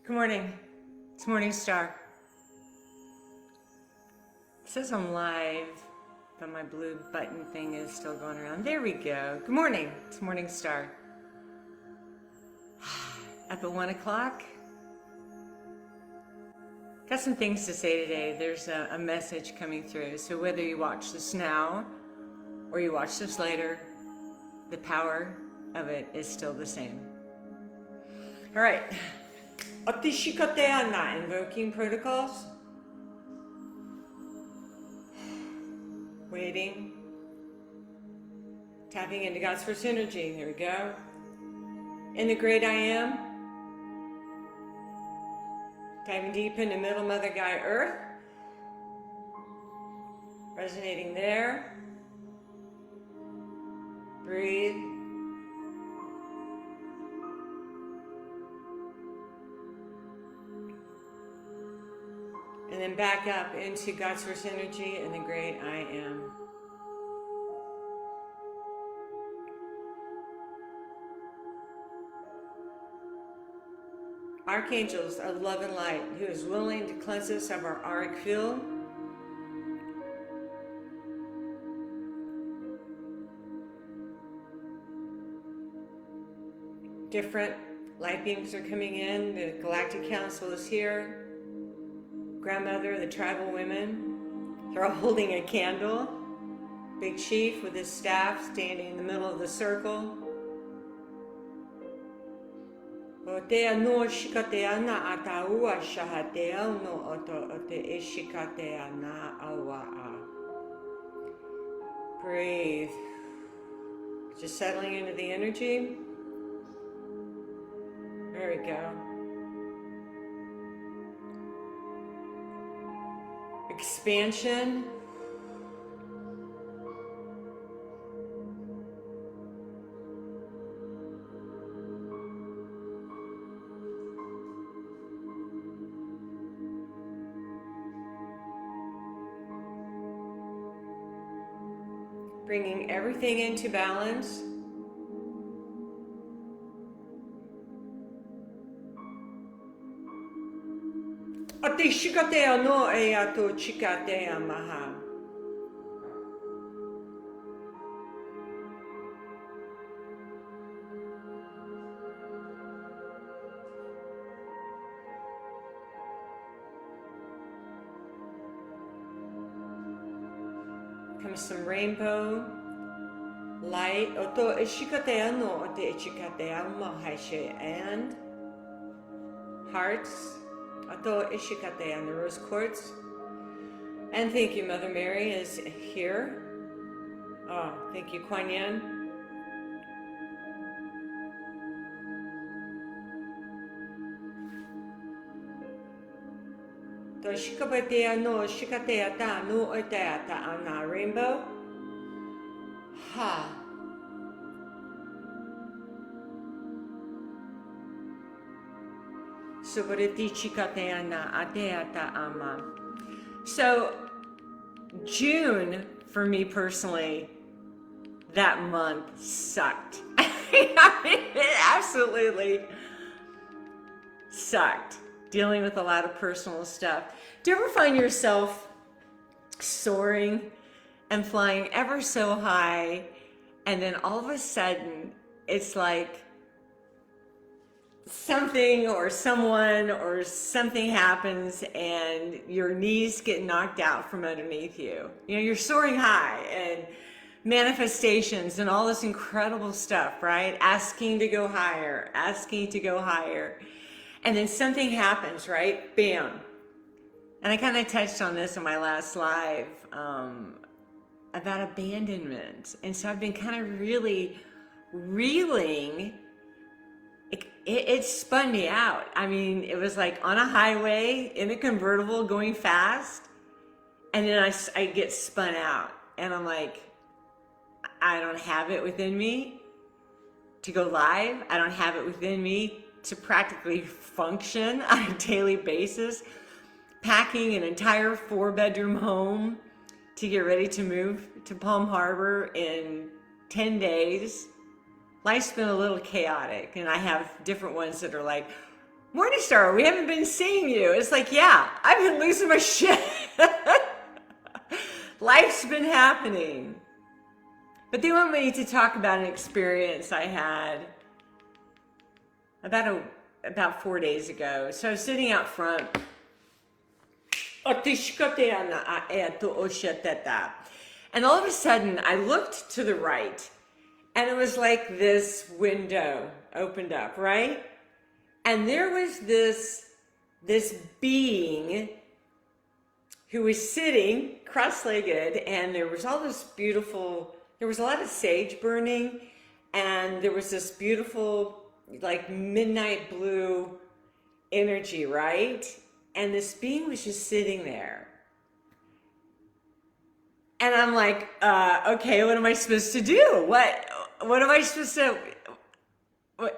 Good morning. It's Morningstar. It says I'm live, but my blue button thing is still going around. There we go. Good morning. It's Morningstar. Up at 1 o'clock. Got some things to say today. There's a message coming through. So whether you watch this now or you watch this later, the power of it is still the same. All right. Atishikateana, invoking protocols. Waiting. Tapping into God's first energy. Here we go. In the great I am. Diving deep into Middle Mother Gaia Earth. Resonating there. Breathe. And then back up into God's first energy and the great I am. Archangels of love and light, who is willing to cleanse us of our auric field. Different light beams are coming in. The Galactic Council is here. Grandmother, the tribal women, they're all holding a candle. Big chief with his staff standing in the middle of the circle. Breathe. Just settling into the energy. There we go. Expansion. Bringing everything into balance. Atishikatea no eato chikatea maha. Comes some rainbow light. Oto ishikatea no ote ichikatea mahaishe and hearts. Ato ishikatea and the rose quartz. And thank you, Mother Mary is here. Oh, thank you, Kuan Yin. To shikapatea no shikatea ta no oitea ta ana rainbow. Ha. So June, for me personally, that month sucked. I mean, it absolutely sucked. Dealing with a lot of personal stuff. Do you ever find yourself soaring and flying ever so high, and then all of a sudden it's like something or someone or something happens and your knees get knocked out from underneath you. You know, you're soaring high and manifestations and all this incredible stuff, right? Asking to go higher, asking to go higher. And then something happens, right? Bam. And I kind of touched on this in my last live about abandonment. And so I've been kind of really reeling. It spun me out. I mean, it was like on a highway in a convertible going fast. And then I get spun out. And I'm like, I don't have it within me to go live. I don't have it within me to practically function on a daily basis. Packing an entire 4-bedroom home to get ready to move to Palm Harbor in 10 days. Life's been a little chaotic, and I have different ones that are like, Morningstar, we haven't been seeing you. It's like, yeah, I've been losing my shit. Life's been happening. But they want me to talk about an experience I had about 4 days ago. So I was sitting out front. And all of a sudden, I looked to the right, and it was like this window opened up, right? And there was this being who was sitting cross-legged, and there was all this beautiful, there was a lot of sage burning, and there was this beautiful, like midnight blue energy, right? And this being was just sitting there. And I'm like, okay, what am I supposed to do? What am I supposed to,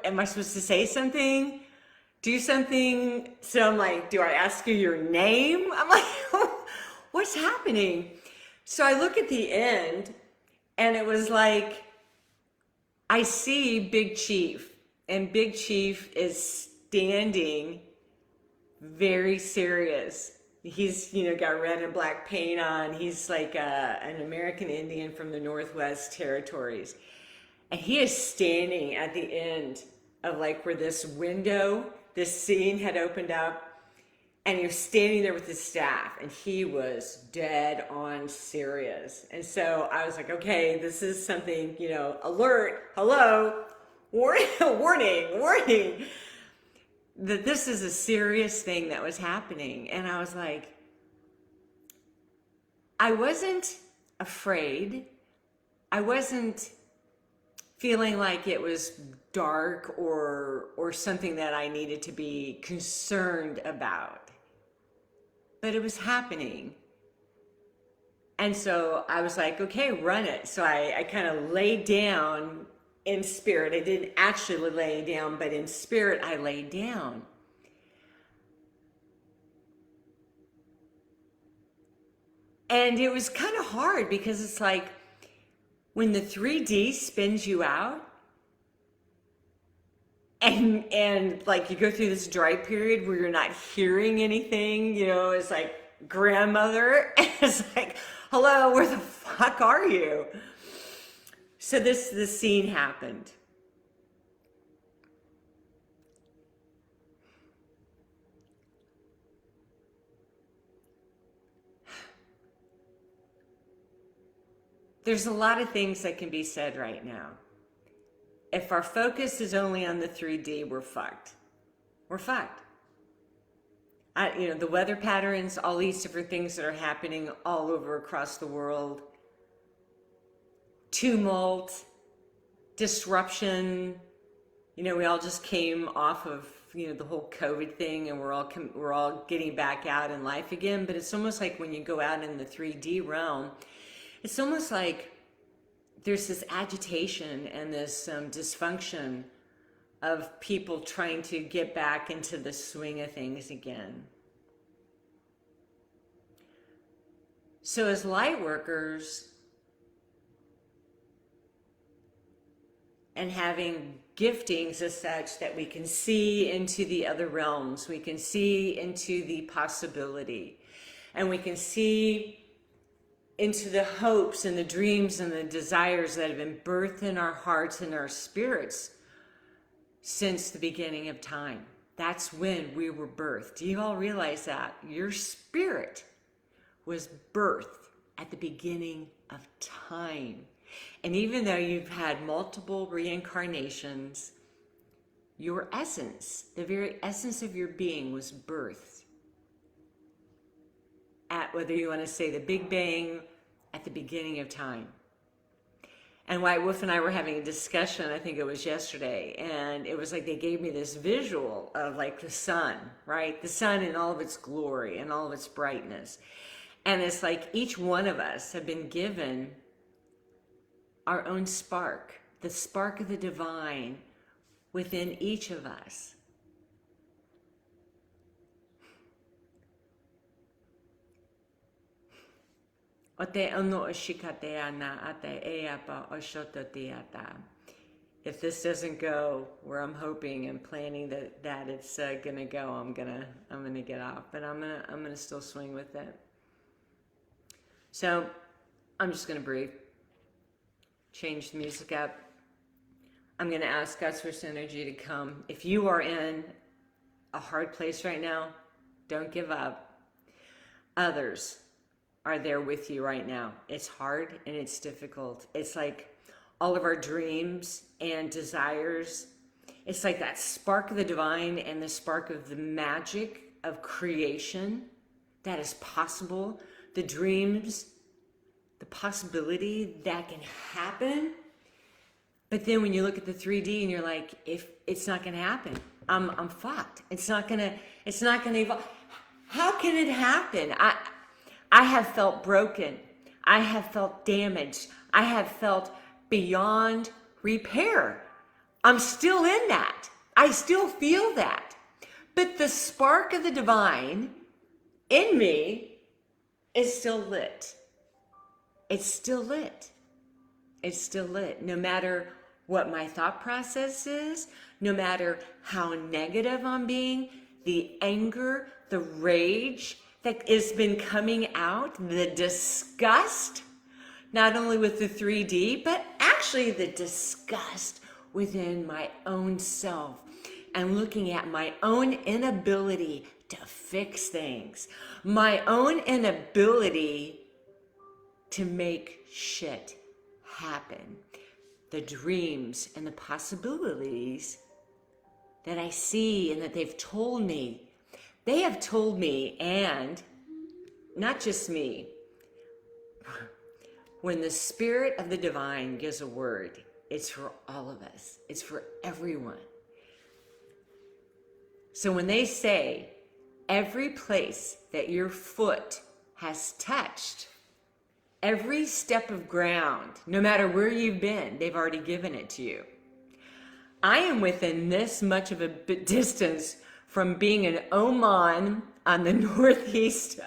am I supposed to say something? Do something? So I'm like, do I ask you your name? I'm like, what's happening? So I look at the end, and it was like, I see Big Chief, and Big Chief is standing very serious. He's, got red and black paint on. He's like an American Indian from the Northwest Territories. And he is standing at the end of like where this window, this scene had opened up, and he was standing there with his staff, and he was dead on serious. And so I was like, okay, this is something, alert, hello, warning, that this is a serious thing that was happening. And I was like, I wasn't afraid. I wasn't feeling like it was dark or something that I needed to be concerned about. But it was happening. And so I was like, okay, run it. So I kind of laid down in spirit. I didn't actually lay down, but in spirit I laid down. And it was kind of hard because it's like when the 3D spins you out, and like you go through this dry period where you're not hearing anything, it's like grandmother. It's like, hello, where the fuck are you? So this scene happened. There's a lot of things that can be said right now. If our focus is only on the 3D, we're fucked. We're fucked. The weather patterns, all these different things that are happening all over across the world. Tumult, disruption. We all just came off of, the whole COVID thing, and we're all getting back out in life again. But it's almost like when you go out in the 3D realm, it's almost like there's this agitation and this dysfunction of people trying to get back into the swing of things again. So as light workers and having giftings as such that we can see into the other realms, we can see into the possibility, and we can see into the hopes and the dreams and the desires that have been birthed in our hearts and our spirits since the beginning of time. That's when we were birthed. Do you all realize that? Your spirit was birthed at the beginning of time. And even though you've had multiple reincarnations, your essence, the very essence of your being, was birthed at, whether you want to say the Big Bang, at the beginning of time. And White Wolf and I were having a discussion, I think it was yesterday, and it was like they gave me this visual of like the sun, right? The sun in all of its glory and all of its brightness. And it's like each one of us have been given our own spark, the spark of the divine within each of us. if this doesn't go where I'm hoping and planning that it's gonna go, I'm gonna get off, but I'm gonna still swing with it. So I'm just gonna breathe, change the music up. I'm gonna ask God's first energy to come. If you are in a hard place right now, don't give up. Others are there with you right now. It's hard and it's difficult. It's like all of our dreams and desires. It's like that spark of the divine and the spark of the magic of creation that is possible. The dreams, the possibility that can happen. But then when you look at the 3D and you're like, if it's not gonna happen, I'm fucked. It's not gonna evolve. How can it happen? I have felt broken. I have felt damaged. I have felt beyond repair. I'm still in that. I still feel that. But the spark of the divine in me is still lit. It's still lit. It's still lit. No matter what my thought process is, no matter how negative I'm being, the anger, the rage that has been coming out, the disgust, not only with the 3D, but actually the disgust within my own self and looking at my own inability to fix things, my own inability to make shit happen, the dreams and the possibilities that I see and that they've told me. They have told me, and not just me, when the Spirit of the Divine gives a word, it's for all of us. It's for everyone. So when they say, every place that your foot has touched, every step of ground, no matter where you've been, they've already given it to you. I am within this much of a distance from being in Oman on the northeast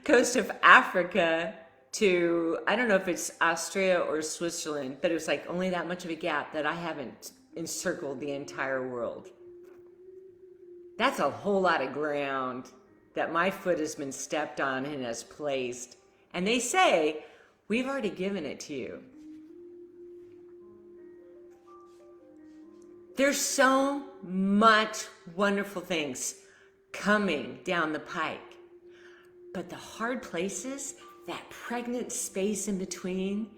coast of Africa to, I don't know if it's Austria or Switzerland, but it was like only that much of a gap that I haven't encircled the entire world. That's a whole lot of ground that my foot has been stepped on and has placed. And they say, we've already given it to you. There's so much wonderful things coming down the pike. But the hard places, that pregnant space in between,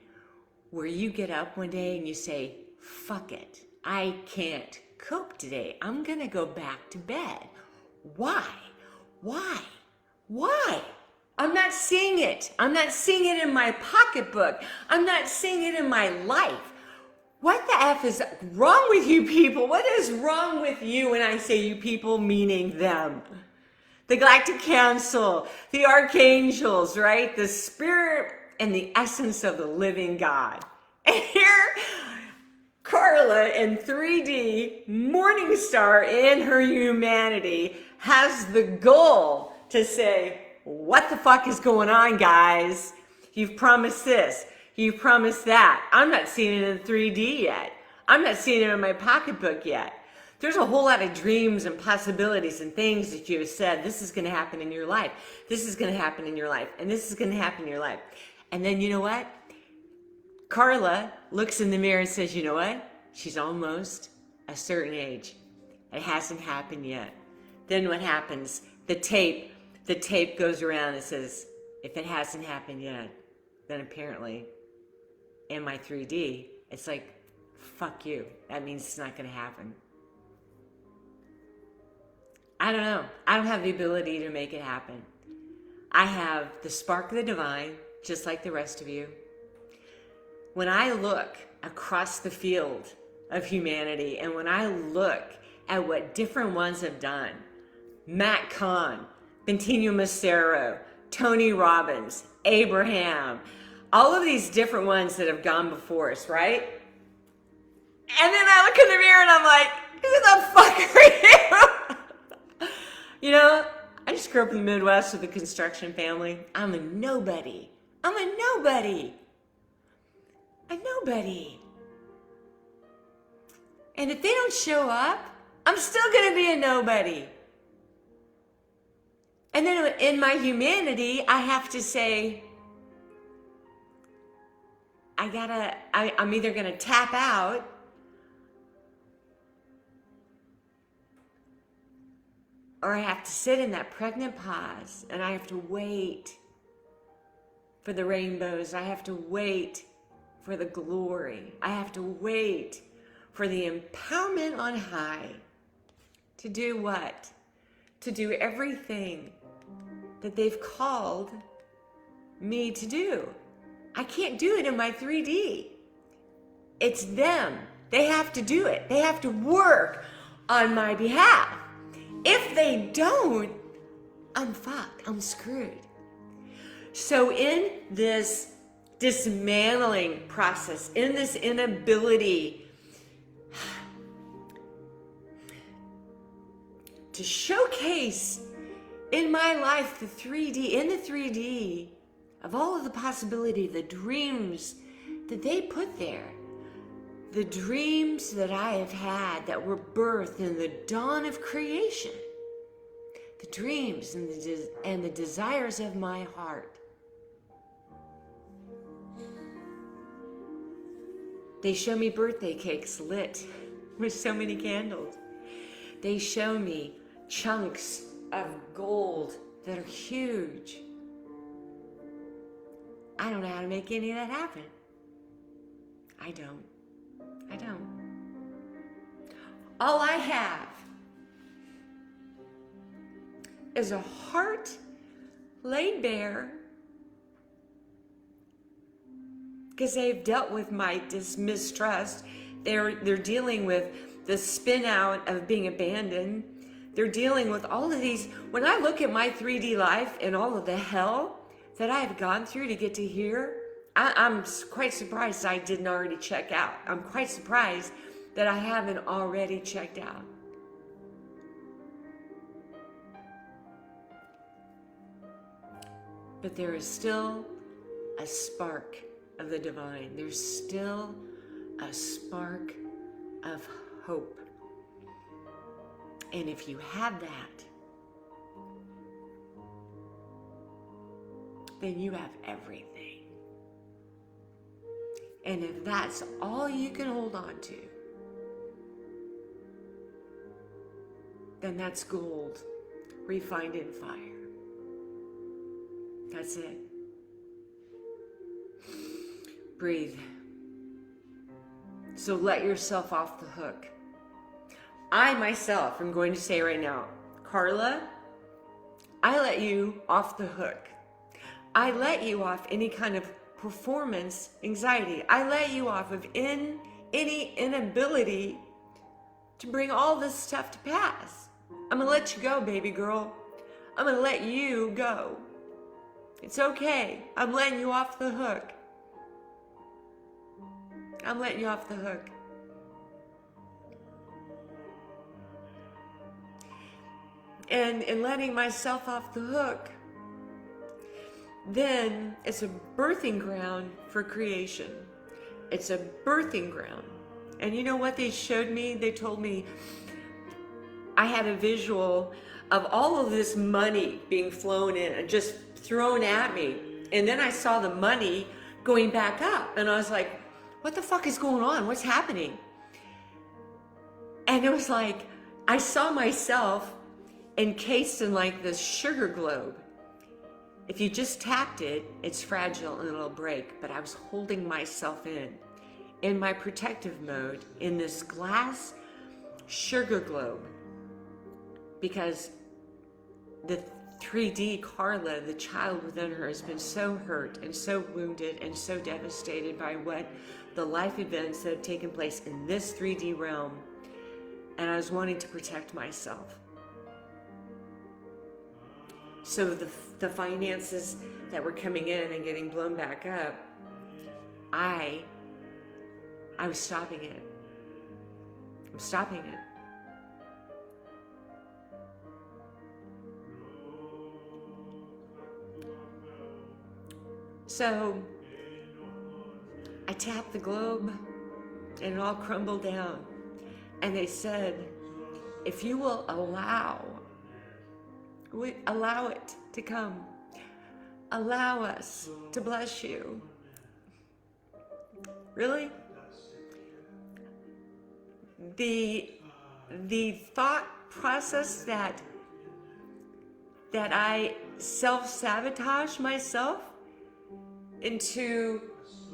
where you get up one day and you say, fuck it, I can't cope today. I'm gonna go back to bed. Why? I'm not seeing it. I'm not seeing it in my pocketbook. I'm not seeing it in my life. What the F is wrong with you people? What is wrong with you when I say you people, meaning them? The Galactic Council, the Archangels, right? The Spirit and the essence of the living God. And here, Carla in 3D, Morningstar in her humanity, has the goal to say, what the fuck is going on, guys? You've promised this. You've promised that. I'm not seeing it in 3D yet. I'm not seeing it in my pocketbook yet. There's a whole lot of dreams and possibilities and things that you have said, this is going to happen in your life. This is going to happen in your life. And this is going to happen in your life. And then you know what? Carla looks in the mirror and says, you know what? She's almost a certain age. It hasn't happened yet. Then what happens? The tape goes around and says, if it hasn't happened yet, then apparently in my 3D, it's like, fuck you. That means it's not going to happen. I don't know. I don't have the ability to make it happen. I have the spark of the divine, just like the rest of you. When I look across the field of humanity and when I look at what different ones have done, Matt Kahn, Bentinho Massaro, Tony Robbins, Abraham, all of these different ones that have gone before us, right? And then I look in the mirror and I'm like, who the fuck are you? You know, I just grew up in the Midwest with a construction family. I'm a nobody. And if they don't show up, I'm still going to be a nobody. And then in my humanity, I have to say, I'm either going to tap out or I have to sit in that pregnant pause and I have to wait for the rainbows. I have to wait for the glory. I have to wait for the empowerment on high to do what? To do everything that they've called me to do. I can't do it in my 3D. It's them. They have to do it. They have to work on my behalf. If they don't, I'm fucked. I'm screwed. So in this dismantling process, in this inability to showcase in my life the 3D, in the 3D of all of the possibility, the dreams that they put there, the dreams that I have had that were birthed in the dawn of creation, the dreams and the desires of my heart. They show me birthday cakes lit with so many candles. They show me chunks of gold that are huge. I don't know how to make any of that happen. I don't. All I have is a heart laid bare because they've dealt with my mistrust. They're dealing with the spin out of being abandoned. They're dealing with all of these. When I look at my 3D life and all of the hell that I've gone through to get to here, I'm quite surprised I didn't already check out. I'm quite surprised that I haven't already checked out. But there is still a spark of the divine. There's still a spark of hope. And if you have that, then you have everything. And if that's all you can hold on to, then that's gold refined in fire. That's it. Breathe. So let yourself off the hook. I myself am going to say right now, Carla, I let you off the hook. I let you off any kind of performance anxiety. I let you off of any inability to bring all this stuff to pass. I'm gonna let you go, baby girl. I'm gonna let you go. It's okay. I'm letting you off the hook. I'm letting you off the hook. And in letting myself off the hook, then it's a birthing ground for creation. It's a birthing ground. And you know what they showed me? They told me I had a visual of all of this money being flown in and just thrown at me. And then I saw the money going back up. And I was like, what the fuck is going on? What's happening? And it was like, I saw myself encased in like this sugar globe. If you just tapped it, it's fragile and it'll break. But I was holding myself in my protective mode, in this glass sugar globe. Because the 3D Carla, the child within her, has been so hurt and so wounded and so devastated by what the life events that have taken place in this 3D realm. And I was wanting to protect myself. So the finances that were coming in and getting blown back up, I was stopping it. I'm stopping it. So I tapped the globe and it all crumbled down. And they said, if you will allow it to come, allow us to bless you. Really? The thought process that I self-sabotage myself into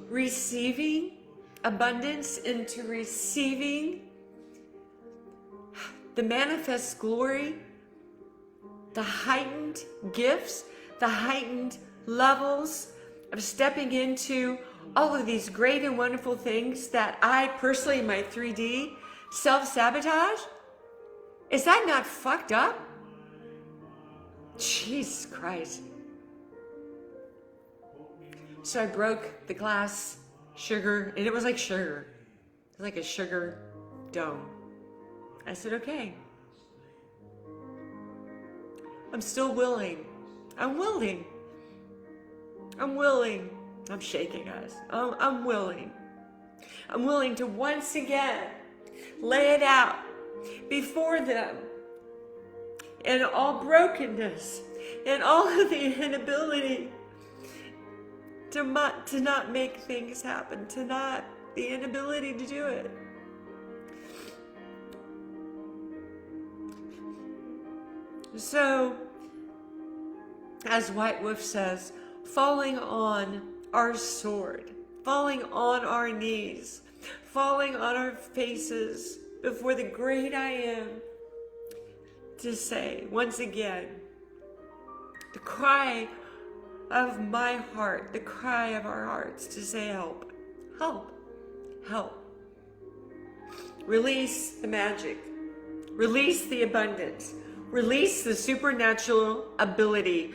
receiving abundance, into receiving the manifest glory, the heightened gifts, the heightened levels of stepping into all of these great and wonderful things that I personally, in my 3D, self-sabotage? Is that not fucked up? Jesus Christ. So I broke the glass sugar, and it was like sugar. It was like a sugar dome. I said, okay. I'm still willing. I'm willing. I'm willing. I'm shaking, guys. I'm willing. I'm willing to once again lay it out before them in all brokenness and all of the inability to not make things happen, the inability to do it. So, as White Wolf says, falling on our sword, falling on our knees, falling on our faces before the great I am, to say, once again, the cry of my heart, the cry of our hearts, to say, help, help, help. Release the magic, release the abundance, release the supernatural ability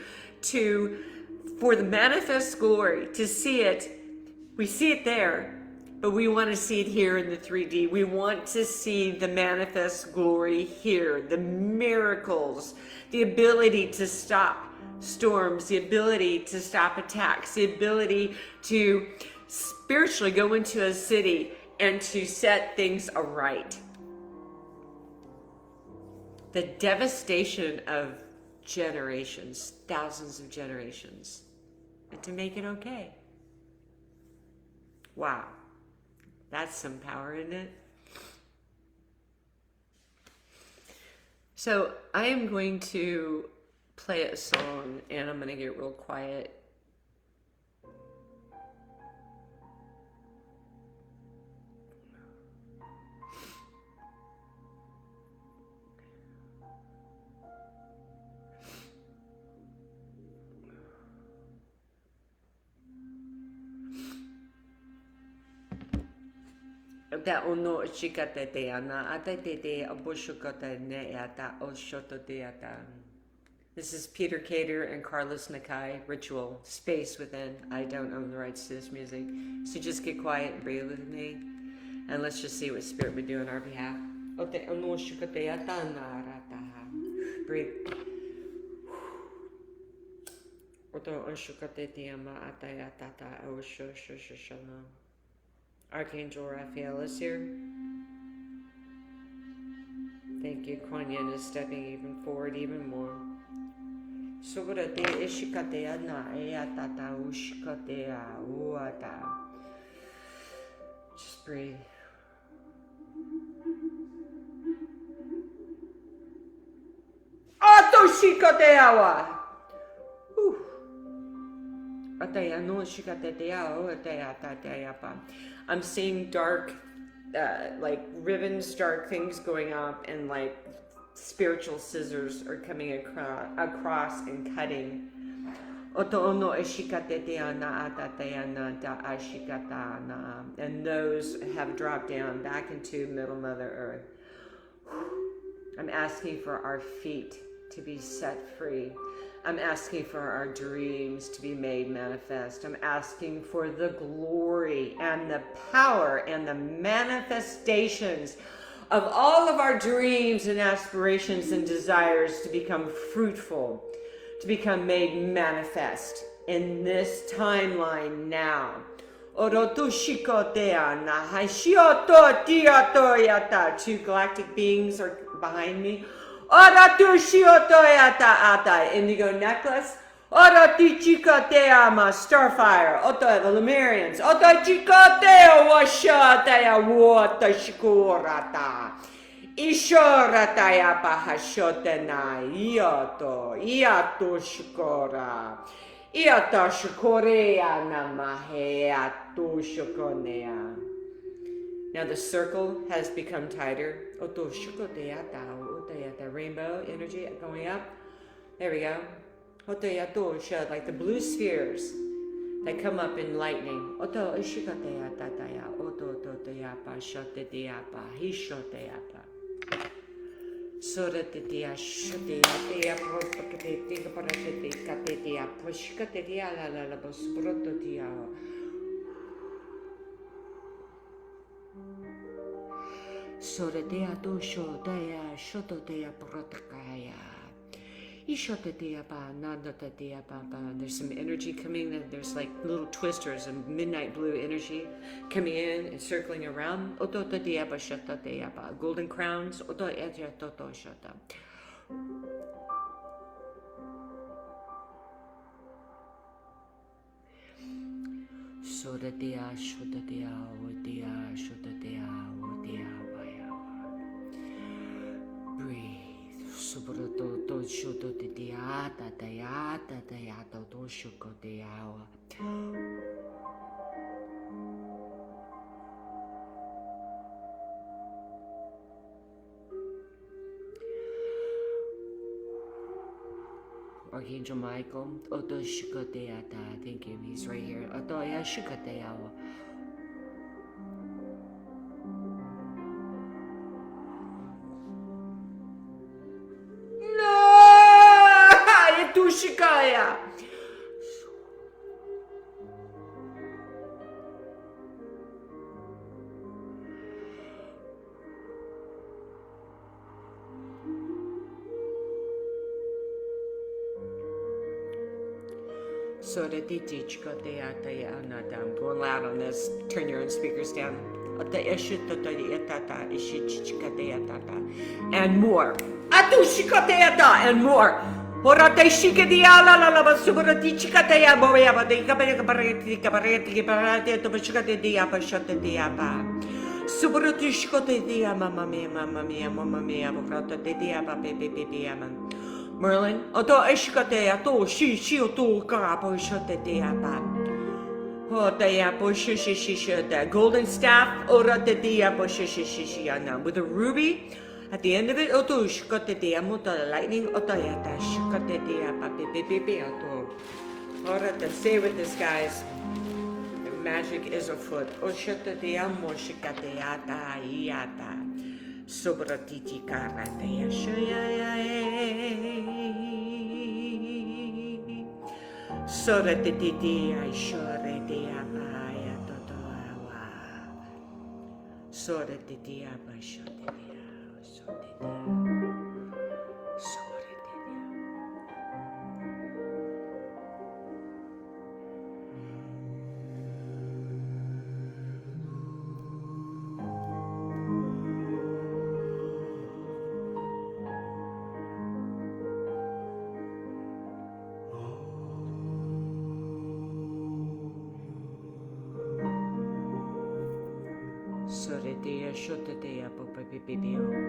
for the manifest glory, to see it. We see it there, but we want to see it here in the 3D. We want to see the manifest glory here, the miracles, the ability to stop storms, the ability to stop attacks, the ability to spiritually go into a city and to set things aright. The devastation of generations, thousands of generations, and to make it okay. Wow, that's some power, isn't it? So I am going to play a song, and I'm going to get real quiet. Ta ono chikate te ana atate te aboshukata ne ata oshoto te ata. This is Peter Cater and Carlos Nakai, Ritual, Space Within. I don't own the rights to this music, so just get quiet and breathe with me, and let's just see what Spirit would do on our behalf. Ote ono shukate ata na rata. Breathe. Oto onshukate te ama atayata ta osho shoshana. Archangel Raphael is here. Thank you. Kuan Yin is stepping even forward even more. Sugura te ishikate adna eatata ushikate uata. Just breathe. Atoshikate awa. I'm seeing dark, like ribbons, dark things going up, and like spiritual scissors are coming across and cutting. And those have dropped down back into Middle Mother Earth. I'm asking for our feet to be set free. I'm asking for our dreams to be made manifest. I'm asking for the glory and the power and the manifestations of all of our dreams and aspirations and desires to become fruitful, to become made manifest in this timeline now. Orotushikoteana, Hashioto Tiatoyata. Two galactic beings are behind me. Oratushiotoyata Ata, indigo necklace. Oratichikoteama, starfire. Oto the Lemurians. Otachikotea washatea wata shikurata. Ishorataya pahashotena iato shikora. Iato shikorea namaheatu shikonea. Now the circle has become tighter. Oto shikoteata, otayata, rainbow energy going up. There we go. Otoyato shod like the blue spheres that come up in lightning. Oto shikoteata taya, oto toteapa, shoteteapa, hishoteapa. Soratetea, shoteatea, propakatea, paratetea, katetea, pushkatea, la la la, bosbrototea. Soratea, dosho, dea, shototea, protakaya. There's some energy coming. There's like little twisters and midnight blue energy coming in and circling around. Golden crowns. Breathe. Sobretudo shoto de diata, do shoko de awa. Archangel Michael, Oto shoko de ata, thank you, he's right here. Oto ya shoko de awa. Shikaya. So the I'm going loud on this. Turn your own speakers down. And more. And more. Orate shikadia la la la subrati chikatea boya de cabareti cabareti to bashikate dia pashate dia pa. Subrati shikote dia mamma mia, bocrata de dia pa baby man. Merlin, oto eshikatea to she to capo shate dia pa. Otea poshishisha, the golden staff, orate dia poshishisha with a ruby. At the end of it, oto shikote dia muta lightning, otayata shikote dia papi oto. Orate, stay with this, guys. The magic is afoot. Oshata dia moshikate yata iata. Sobratiti karate yashaya. Sorate titi aishore dia paya totoawa. Sorate dia bashote.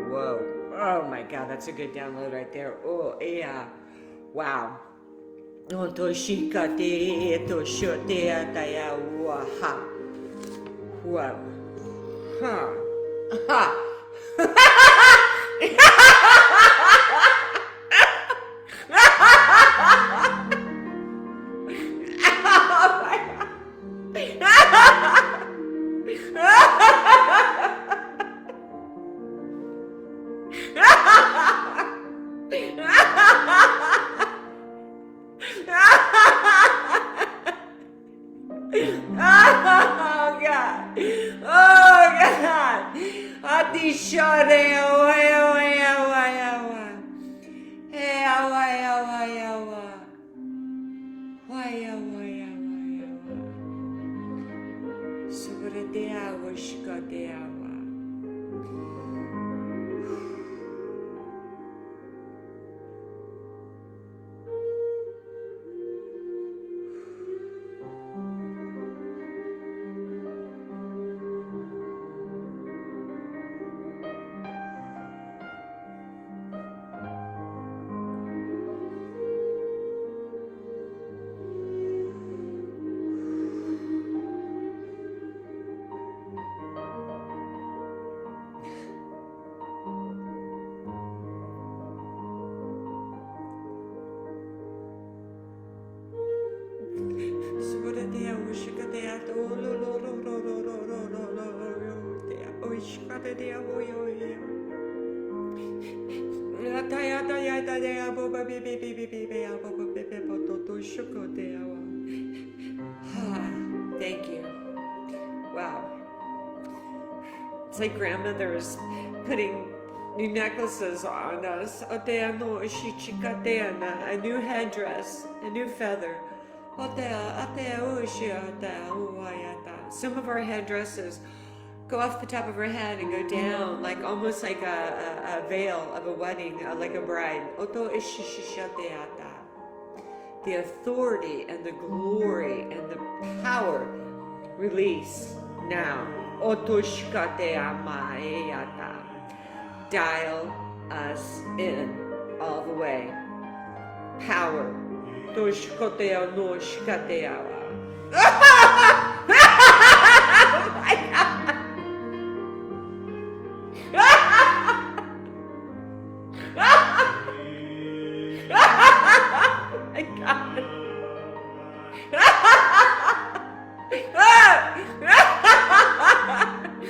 Whoa. Oh my God, that's a good download right there. Oh, yeah. Wow. Whoa. Huh. Ha. Thank you. Wow. It's like grandmothers putting new necklaces on us. A new headdress, a new feather. Some of our headdresses go off the top of our head and go down, like almost like a veil of a wedding, like a bride. The authority and the glory and the power release now. Dial us in all the way. Power.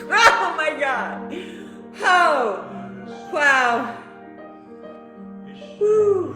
Oh my God. Oh, wow. Whew.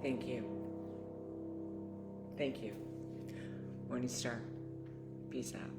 Thank you. Thank you. Morningstar. Peace out.